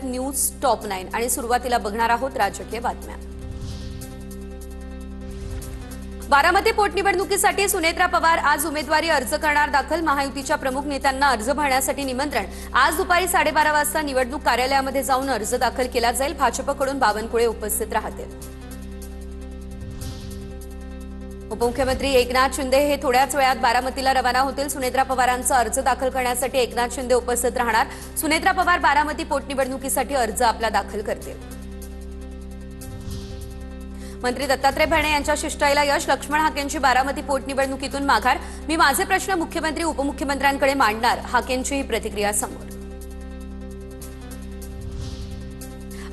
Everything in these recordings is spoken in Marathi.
न्यूज टॉप 9 आणि सुरुवातीला बघणार आहोत राजकीय बातम्या। बारामती पोटनिवडणुकीसाठी सुनेत्रा पवार आज उमेदवारी अर्ज करणार दाखल। महायुतीच्या प्रमुख नेत्यांना अर्ज भरण्यासाठी निमंत्रण। आज दुपारी 12:30 वाजता निवडणूक कार्यालयामध्ये जाऊन अर्ज दाखल केला जाईल। भाजपकडून बावनकुळे उपस्थित राहतील। उपमुख्यमंत्री एकनाथ शिंदे हे थोड्याच वेळात बारामतीला रवाना होतील। सुनेत्रा पवारांचा अर्ज दाखल करण्यासाठी एकनाथ शिंदे उपस्थित राहणार। सुनेत्रा पवार बारामती पोटनिवडणुकीसाठी अर्ज आपला दाखल करतील। मंत्री दत्तात्रय भरणे यांच्या शिष्टाईला यश। लक्ष्मण हाकेंची बारामती पोटनिवडणुकीतून माघार। मी माझे प्रश्न मुख्यमंत्री उपमुख्यमंत्र्यांकडे मांडणार, हाकेंची ही प्रतिक्रिया समोर।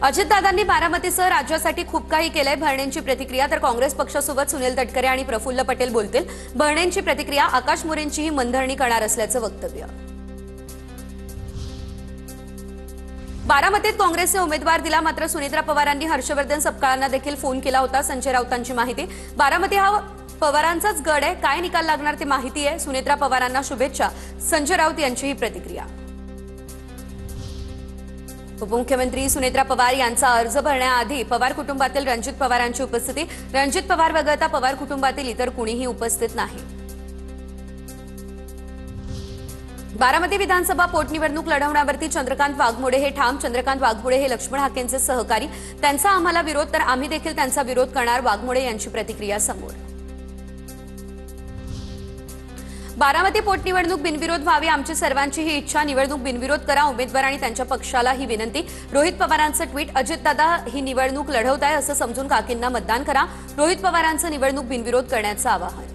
अजितदादांनी बारामतीसह राज्यासाठी खूप काही केलंय, भरणेंची प्रतिक्रिया। तर काँग्रेस पक्षासोबत सुनील तटकरे आणि प्रफुल्ल पटेल बोलतील। भरणेंची प्रतिक्रिया, आकाश मोरेंचीही मनधरणी करणार असल्याचं वक्तव्य। बारामतीत काँग्रेसने उमेदवार दिला, मात्र सुनेत्रा पवारांनी हर्षवर्धन सपकाळांना देखील फोन केला होता। संजय राऊतांची माहिती, बारामती हा पवारांचाच गड आहे, काय निकाल लागणार ते माहिती आहे। सुनेत्रा पवारांना शुभेच्छा, संजय राऊत यांची ही प्रतिक्रिया। उपमुख्यमंत्री सुनेत्रा पवार यांचा अर्ज भरण्याआधी पवार कुटुंबातील रणजित पवारांची उपस्थिती। रणजित पवार वगळता पवार कुटुंबातील इतर कुणीही उपस्थित नाही। बारामती विधानसभा पोटनिवडणूक लढवण्यावरती चंद्रकांत वाघमोडे हे ठाम। चंद्रकांत वाघमोडे हे लक्ष्मण हाकेंचे सहकारी, त्यांचा आम्हाला विरोध, तर आम्ही देखील त्यांचा विरोध करणार। वाघमोडे यांची प्रतिक्रिया समोर। बारामती पोटनिवडणूक बिनविरोध व्हावी, आमची सर्वांची ही इच्छा। निवडणूक बिनविरोध करा, उमेदवार आणि त्यांच्या पक्षाला ही विनंती। रोहित पवारांचं ट्विट, अजितदादा ही निवडणूक लढवत आहे असं समजून काकींना मतदान करा। रोहित पवारांचं निवडणूक बिनविरोध करण्याचं आवाहन।